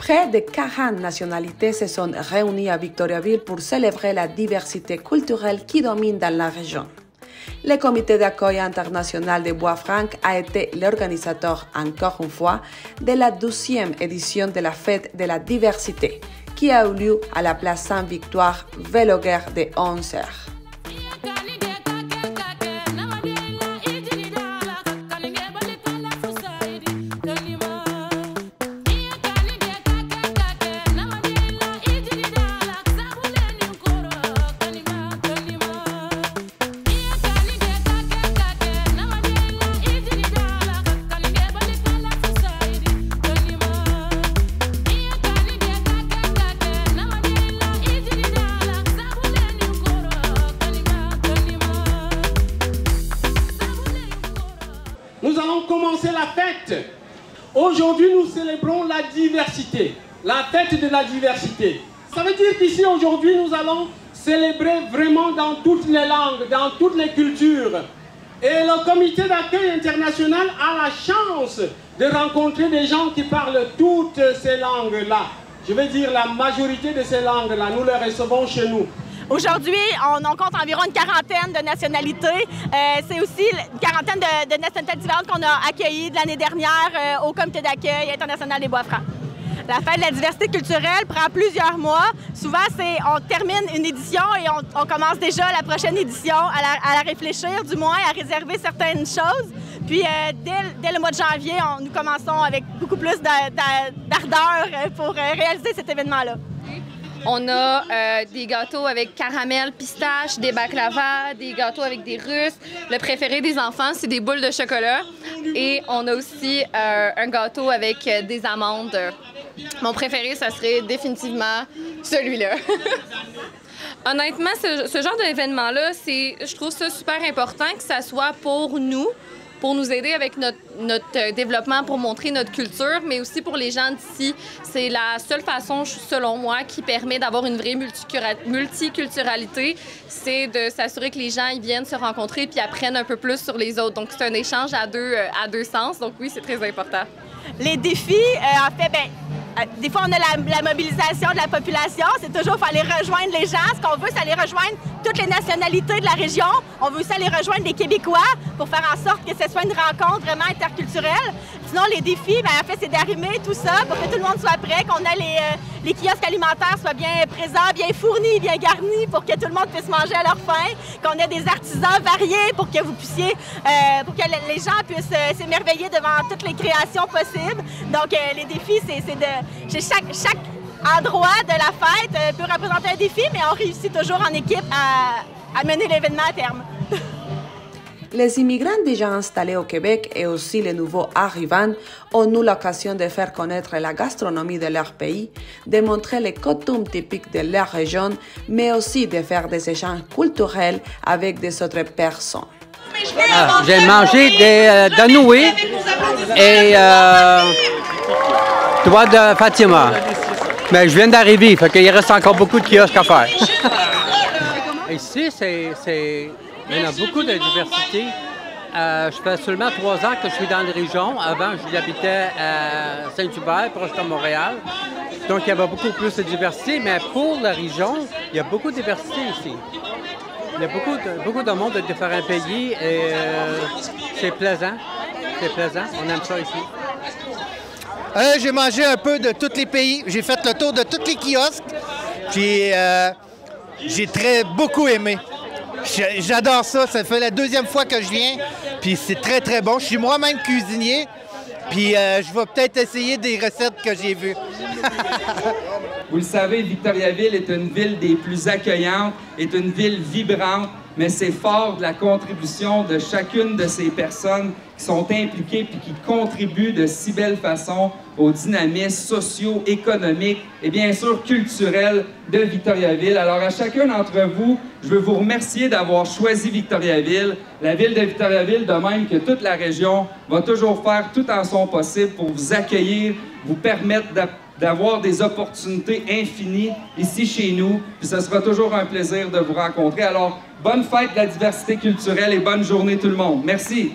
Près de 40 nationalités se sont réunies à Victoriaville pour célébrer la diversité culturelle qui domine dans la région. Le comité d'accueil international de Bois-Franc a été l'organisateur, encore une fois, de la 12e édition de la fête de la diversité, qui a eu lieu à la place Sainte-Victoire, Véloguer de 11h. Nous allons commencer la fête. Aujourd'hui, nous célébrons la diversité, la fête de la diversité. Ça veut dire qu'ici, aujourd'hui, nous allons célébrer vraiment dans toutes les langues, dans toutes les cultures. Et le comité d'accueil international a la chance de rencontrer des gens qui parlent toutes ces langues-là. Je veux dire la majorité de ces langues-là, nous les recevons chez nous. Aujourd'hui, on compte environ une quarantaine de nationalités. C'est aussi une quarantaine de nationalités différentes qu'on a accueillies de l'année dernière au comité d'accueil international des Bois-Francs. La fête de la diversité culturelle prend plusieurs mois. Souvent, on termine une édition et on commence déjà la prochaine édition à la réfléchir, du moins à réserver certaines choses. Puis, dès le mois de janvier, nous commençons avec beaucoup plus d'ardeur pour réaliser cet événement-là. On a des gâteaux avec caramel, pistache, des baklava, des gâteaux avec des Russes. Le préféré des enfants, c'est des boules de chocolat. Et on a aussi un gâteau avec des amandes. Mon préféré, ça serait définitivement celui-là. Honnêtement, ce genre d'événement-là, je trouve ça super important que ça soit pour nous aider avec notre développement, pour montrer notre culture, mais aussi pour les gens d'ici. C'est la seule façon, selon moi, qui permet d'avoir une vraie multiculturalité, c'est de s'assurer que les gens ils viennent se rencontrer puis apprennent un peu plus sur les autres. Donc, c'est un échange à deux sens. Donc, oui, c'est très important. Les défis, en fait, des fois, on a la mobilisation de la population. C'est toujours, il faut aller rejoindre les gens. Ce qu'on veut, c'est aller rejoindre toutes les nationalités de la région. On veut aussi aller rejoindre les Québécois pour faire en sorte que ce soit une rencontre vraiment interculturelle. Sinon, les défis, en fait, c'est d'arrimer tout ça pour que tout le monde soit prêt, qu'on ait les kiosques alimentaires soient bien présents, bien fournis, bien garnis pour que tout le monde puisse manger à leur faim, qu'on ait des artisans variés pour que vous puissiez, pour que les gens puissent s'émerveiller devant toutes les créations possibles. Donc, les défis, chaque endroit de la fête peut représenter un défi, mais on réussit toujours en équipe à mener l'événement à terme. Les immigrants déjà installés au Québec et aussi les nouveaux arrivants ont eu l'occasion de faire connaître la gastronomie de leur pays, de montrer les coutumes typiques de leur région, mais aussi de faire des échanges culturels avec des autres personnes. J'ai mangé des danouilles et doigts de Fatima. Mais je viens d'arriver, fait qu'il reste encore beaucoup de kiosques à faire. Ici, il y a beaucoup de diversité. Je fais seulement 3 ans que je suis dans la région. Avant, j'habitais à Saint-Hubert, proche de Montréal. Donc, il y avait beaucoup plus de diversité. Mais pour la région, il y a beaucoup de diversité ici. Il y a beaucoup de monde de différents pays et c'est plaisant. C'est plaisant. On aime ça ici. J'ai mangé un peu de tous les pays. J'ai fait le tour de tous les kiosques. Puis, j'ai beaucoup aimé. J'adore ça. Ça fait la 2e fois que je viens. Puis c'est très, très bon. Je suis moi-même cuisinier. Puis je vais peut-être essayer des recettes que j'ai vues. Vous le savez, Victoriaville est une ville des plus accueillantes, est une ville vibrante, mais c'est fort de la contribution de chacune de ces personnes qui sont impliquées puis qui contribuent de si belle façon au dynamisme socio-économique et bien sûr culturel de Victoriaville. Alors à chacun d'entre vous, je veux vous remercier d'avoir choisi Victoriaville. La ville de Victoriaville, de même que toute la région, va toujours faire tout en son possible pour vous accueillir, vous permettre d'avoir des opportunités infinies ici chez nous. Puis ce sera toujours un plaisir de vous rencontrer. Alors, bonne fête de la diversité culturelle et bonne journée tout le monde. Merci.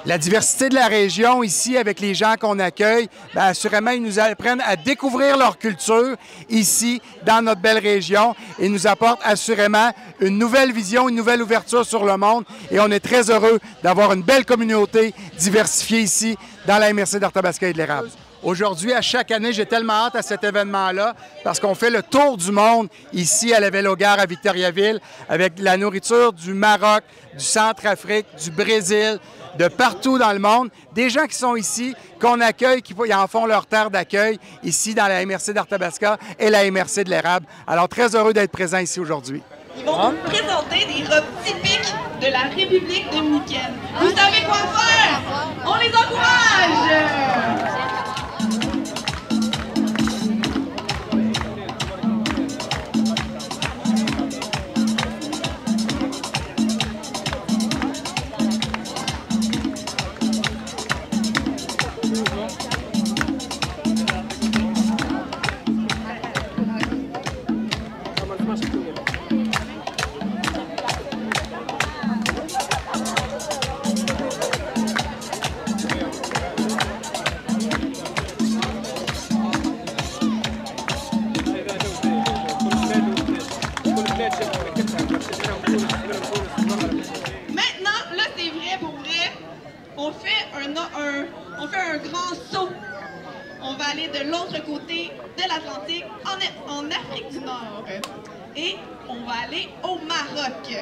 La diversité de la région ici, avec les gens qu'on accueille, bien, assurément, ils nous apprennent à découvrir leur culture ici, dans notre belle région, et nous apportent assurément une nouvelle vision, une nouvelle ouverture sur le monde. Et on est très heureux d'avoir une belle communauté diversifiée ici, dans la MRC d'Arthabasca et de l'Érable. Aujourd'hui, à chaque année, j'ai tellement hâte à cet événement-là parce qu'on fait le tour du monde ici à la Vélogare à Victoriaville avec la nourriture du Maroc, du Centrafrique, du Brésil, de partout dans le monde. Des gens qui sont ici, qu'on accueille, qui en font leur terre d'accueil ici dans la MRC d'Arthabasca et la MRC de l'Érable. Alors, très heureux d'être présent ici aujourd'hui. Ils vont nous présenter des robes typiques de la République dominicaine. Vous savez quoi faire? On les encourage! On fait un grand saut. On va aller de l'autre côté de l'Atlantique, en Afrique du Nord. Et on va aller au Maroc.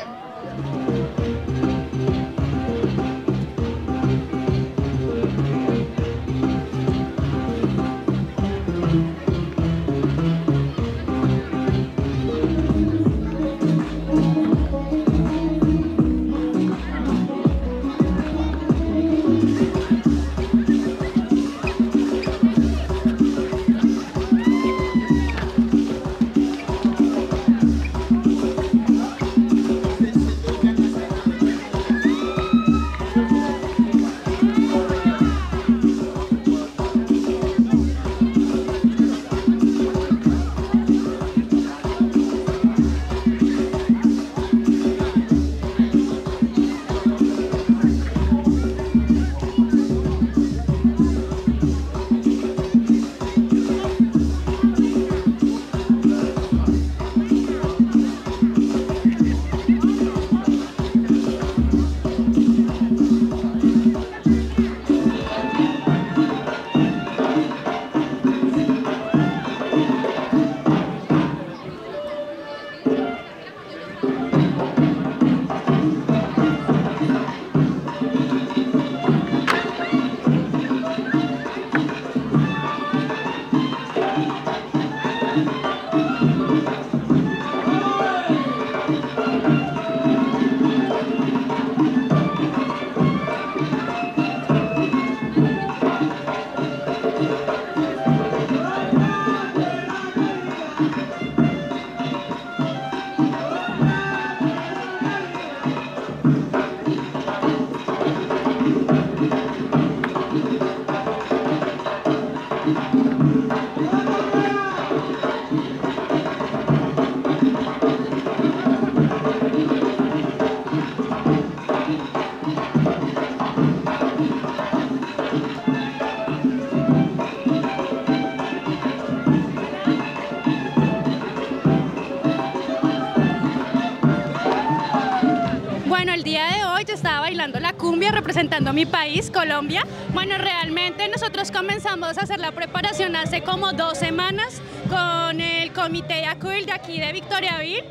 Representando a mi país, Colombia. Bueno, realmente nosotros comenzamos a hacer la preparación hace como 2 semanas con el comité de ACUIL de aquí de Victoriaville.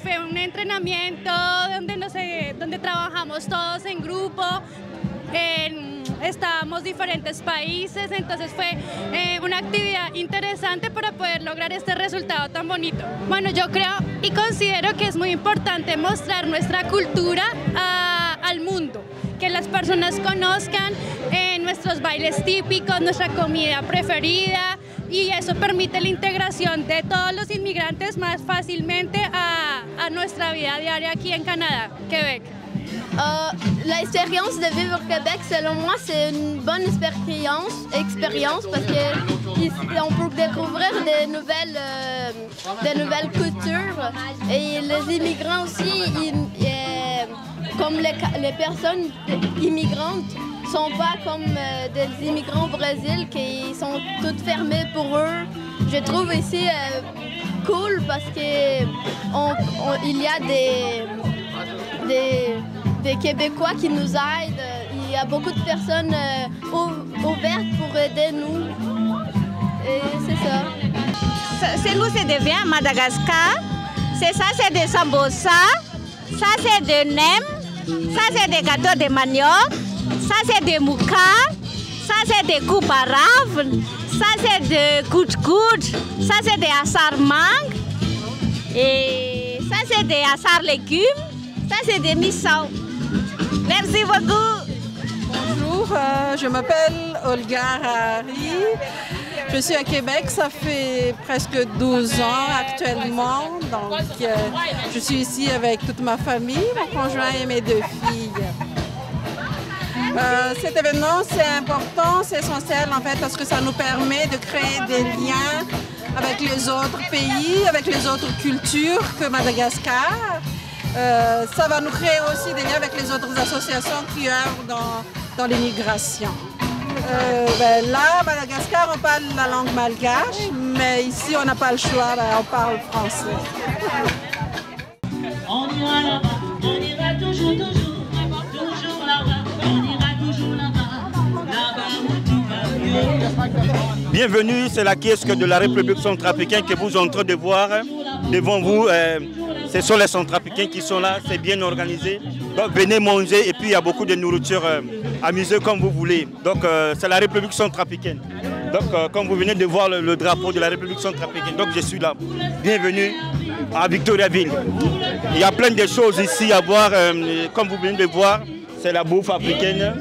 Fue un entrenamiento donde trabajamos todos en grupo, estábamos diferentes países, entonces fue una actividad interesante para poder lograr este resultado tan bonito. Bueno, yo creo y considero que es muy importante mostrar nuestra cultura al mundo, que las personas conozcan nuestros bailes típicos, nuestra comida preferida, y eso permite la integración de todos los inmigrantes más fácilmente a nuestra vida diaria aquí en Canadá, Québec. L'expérience de vivre au Québec, selon moi, c'est une bonne expérience parce qu'on peut découvrir de nouvelles cultures. Et les immigrants aussi, comme les personnes immigrantes sont pas comme des immigrants au Brésil qui sont toutes fermées pour eux. Je trouve ici cool parce que il y a des Québécois qui nous aident. Il y a beaucoup de personnes ouvertes pour aider nous. Et c'est ça. C'est nous, c'est de vin à Madagascar. C'est ça, c'est des sambosa. Ça, c'est de nem. Ça, c'est des gâteaux de manioc. Ça, c'est des mouka. Ça, c'est des coupes araves. Ça, c'est de kout-kout. Ça, c'est des assar mangue. Et ça, c'est des assar légumes. Ça, c'est des missons. Merci beaucoup. Bonjour, je m'appelle Olga Harari. Je suis à Québec, ça fait presque 12 ans actuellement. Donc, je suis ici avec toute ma famille, mon conjoint et mes 2 filles. Cet événement, c'est important, c'est essentiel en fait parce que ça nous permet de créer des liens avec les autres pays, avec les autres cultures que Madagascar. Ça va nous créer aussi des liens avec les autres associations qui œuvrent dans l'immigration. Là, à Madagascar, on parle la langue malgache, mais ici, on n'a pas le choix, on parle français. On ira là-bas, on ira toujours là-bas, on ira toujours là-bas où tout va mieux. Bienvenue, c'est la kiosque de la République centrafricaine que vous êtes en train de voir devant vous. Ce sont les Centrafricains qui sont là, c'est bien organisé. Donc venez manger et puis il y a beaucoup de nourriture amusée comme vous voulez. Donc c'est la République centrafricaine. Donc comme vous venez de voir le drapeau de la République centrafricaine, donc je suis là. Bienvenue à Victoriaville. Il y a plein de choses ici à voir, comme vous venez de voir, c'est la bouffe africaine.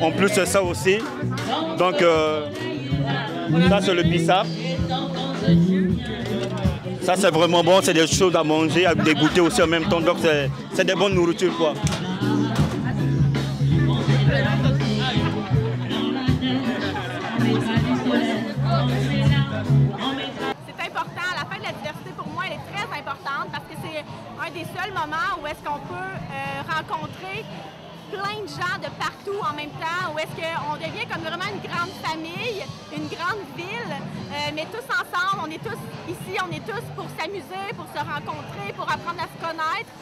En plus c'est ça aussi. Donc ça c'est le bissap. Ça c'est vraiment bon, c'est des choses à manger, à dégoûter aussi en même temps, donc c'est des bonnes nourritures quoi. C'est important, la fête de la diversité pour moi elle est très importante parce que c'est un des seuls moments où est-ce qu'on peut rencontrer plein de gens de partout en même temps, où est-ce qu'on devient comme vraiment une grande famille, une grande ville, mais tous ensemble, on est tous ici, on est tous pour s'amuser, pour se rencontrer, pour apprendre à se connaître,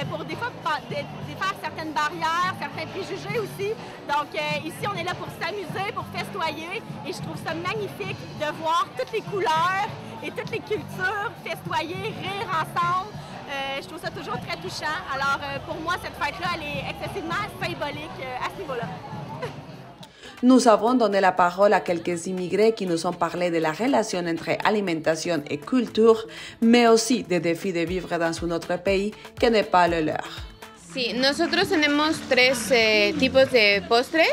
pour des fois défaire certaines barrières, certains préjugés aussi. Donc ici, on est là pour s'amuser, pour festoyer, et je trouve ça magnifique de voir toutes les couleurs et toutes les cultures festoyer, rire ensemble. Je trouve ça toujours très touchant. Alors pour moi, cette fête-là, elle est excessivement symbolique à ce niveau-là. Nous avons donné la parole à quelques immigrés qui nous ont parlé de la relation entre alimentation et culture, mais aussi des défis de vivre dans un autre pays qui n'est pas le leur. Sí, nosotros tenemos 3 tipos de postre.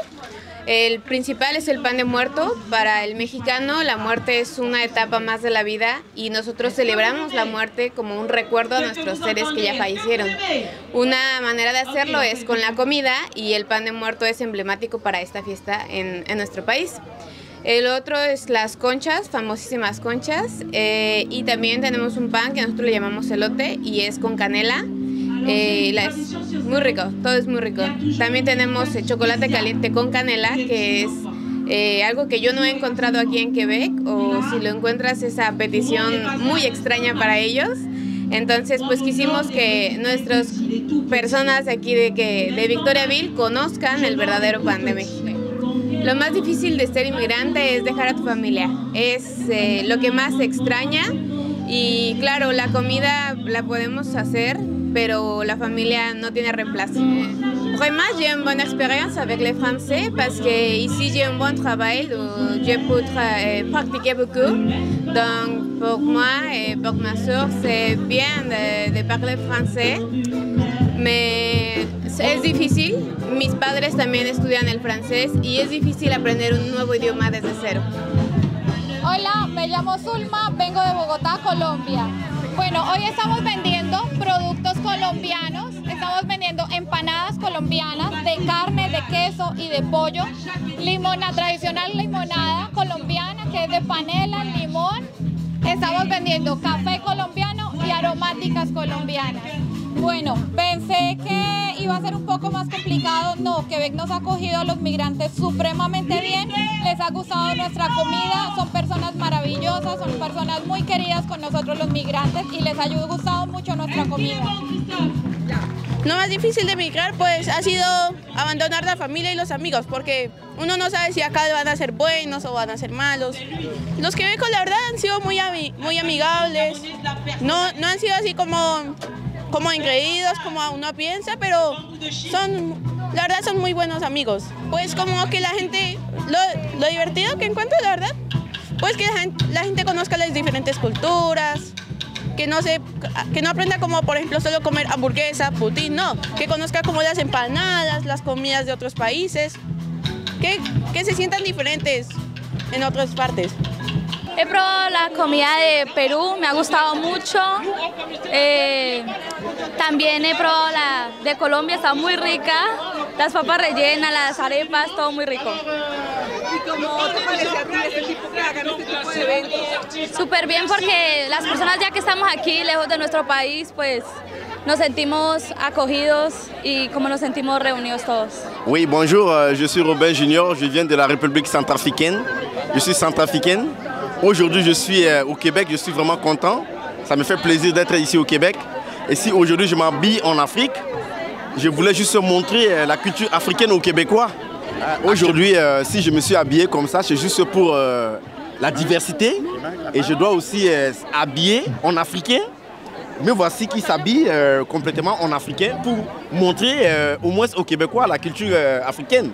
El principal es el pan de muerto. Para el mexicano la muerte es una etapa más de la vida y nosotros celebramos la muerte como un recuerdo a nuestros seres que ya fallecieron. Una manera de hacerlo es con la comida y el pan de muerto es emblemático para esta fiesta en nuestro país. El otro es las conchas, famosísimas conchas, y también tenemos un pan que nosotros le llamamos elote y es con canela. Es muy rico, todo es muy rico. También tenemos chocolate caliente con canela, que es algo que yo no he encontrado aquí en Quebec, o si lo encuentras es a petición muy extraña para ellos. Entonces pues quisimos que nuestras personas de aquí de Victoriaville conozcan el verdadero pan de México. Lo más difícil de ser inmigrante es dejar a tu familia, es lo que más se extraña. Y claro, la comida la podemos hacer, pero la familia no tiene reemplazo. Vraiment, j'ai une bonne expérience avec les Français parce que ici j'ai un bon travail, je peux pratiquer beaucoup. Donc pour moi et pour ma soeur, c'est bien de parler français, mais es difícil. Mis padres también estudian el francés y es difícil aprender un nuevo idioma desde cero. Hola, me llamo Zulma, vengo de Bogotá, Colombia. Bueno, hoy estamos vendiendo productos colombianos, estamos vendiendo empanadas colombianas de carne, de queso y de pollo, tradicional limonada colombiana que es de panela, limón, estamos vendiendo café colombiano y aromáticas colombianas. Bueno, pensé que iba a ser un poco más complicado. No, Quebec nos ha acogido a los migrantes supremamente bien. Les ha gustado nuestra comida. Son personas maravillosas, son personas muy queridas con nosotros los migrantes y les ha gustado mucho nuestra comida. Lo más difícil de emigrar pues ha sido abandonar la familia y los amigos, porque uno no sabe si acá van a ser buenos o van a ser malos. Los quebecos la verdad han sido muy amigables, no han sido así como engreídos como uno piensa, pero la verdad son muy buenos amigos. Pues como que la gente, lo divertido que encuentro la verdad, pues que la gente conozca las diferentes culturas, que no aprenda como por ejemplo solo comer hamburguesa, poutine, no, que conozca como las empanadas, las comidas de otros países, que se sientan diferentes en otras partes. He probado la comida de Perú, me ha gustado mucho. También he probado la de Colombia, está muy rica. Las papas rellenas, las arepas, todo muy rico. ¿Y cómo te parece a ti este tipo de eventos? Súper bien porque las personas ya que estamos aquí, lejos de nuestro país, pues nos sentimos acogidos y como nos sentimos reunidos todos. Oui, bonjour, je suis Robin Junior, je viens de la République centrafricaine. Je suis centrafricaine. Aujourd'hui, je suis au Québec, je suis vraiment content. Ça me fait plaisir d'être ici au Québec. Et si aujourd'hui je m'habille en Afrique, je voulais juste montrer la culture africaine aux Québécois. Aujourd'hui, si je me suis habillé comme ça, c'est juste pour la diversité. Et je dois aussi habiller en africain. Mais voici qui s'habille complètement en africain pour montrer au moins aux Québécois la culture africaine.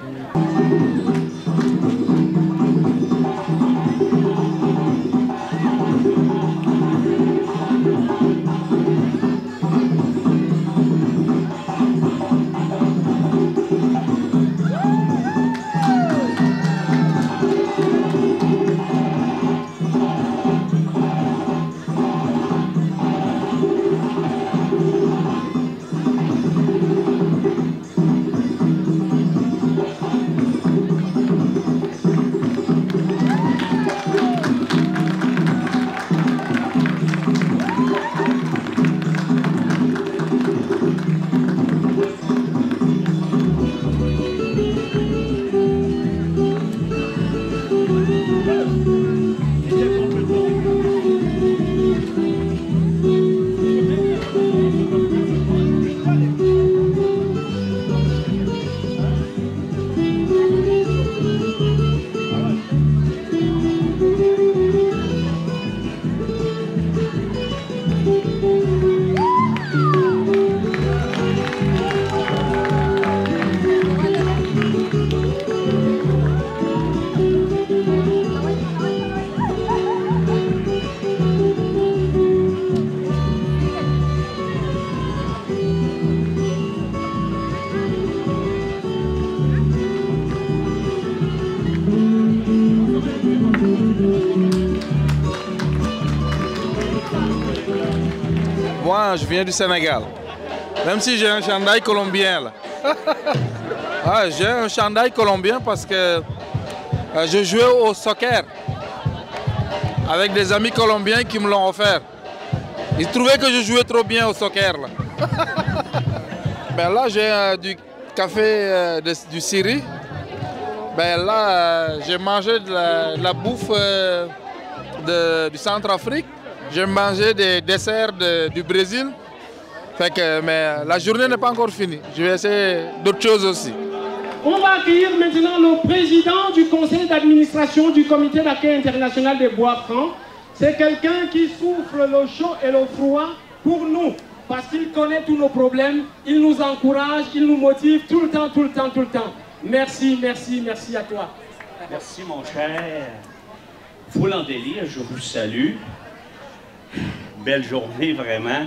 Moi, je viens du Sénégal. Même si j'ai un chandail colombien là. Ah, j'ai un chandail colombien parce que je jouais au soccer avec des amis colombiens qui me l'ont offert. Ils trouvaient que je jouais trop bien au soccer là. Ben là, j'ai du café du Syrie. Ben là, j'ai mangé de la bouffe du Centrafrique. J'ai mangé des desserts du Brésil. Fait que, mais la journée n'est pas encore finie. Je vais essayer d'autres choses aussi. On va accueillir maintenant le président du conseil d'administration du comité d'accueil international des Bois Francs. C'est quelqu'un qui souffle le chaud et le froid pour nous. Parce qu'il connaît tous nos problèmes, il nous encourage, il nous motive tout le temps, tout le temps, tout le temps. Merci, merci, merci à toi. Merci mon cher. Foule en délire, je vous salue. Belle journée vraiment.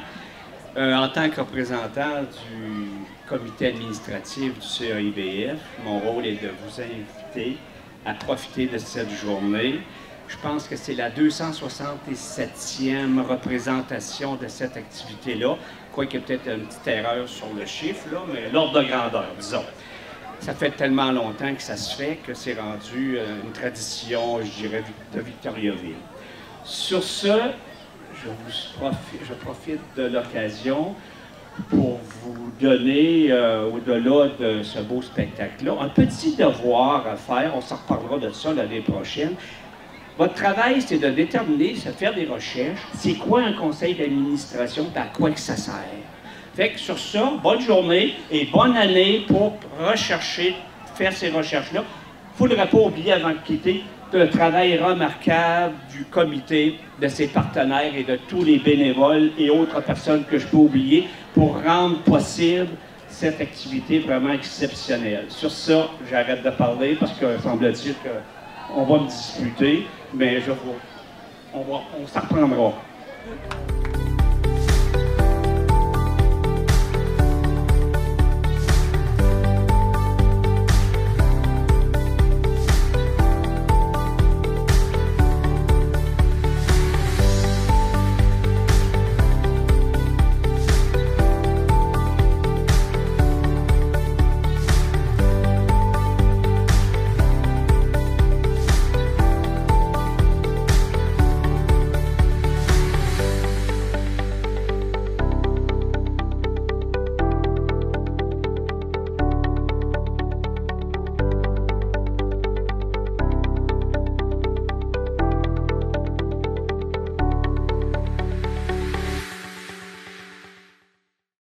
En tant que représentant du comité administratif du CAIBF, mon rôle est de vous inviter à profiter de cette journée. Je pense que c'est la 267e représentation de cette activité-là. Quoique peut-être une petite erreur sur le chiffre, là, mais l'ordre de grandeur, disons. Ça fait tellement longtemps que ça se fait que c'est rendu une tradition, je dirais, de Victoriaville. Sur ce, je profite de l'occasion pour vous donner, au-delà de ce beau spectacle-là, un petit devoir à faire. On s'en reparlera de ça l'année prochaine. Votre travail, c'est de déterminer, c'est de faire des recherches. C'est quoi un conseil d'administration et à quoi que ça sert? Fait que sur ça, bonne journée et bonne année pour rechercher, faire ces recherches-là. Il ne faudrait pas oublier avant de quitter le travail remarquable du comité, de ses partenaires et de tous les bénévoles et autres personnes que je peux oublier pour rendre possible cette activité vraiment exceptionnelle. Sur ça, j'arrête de parce que semble-t-il qu'on va me disputer, mais on s'en reprendra.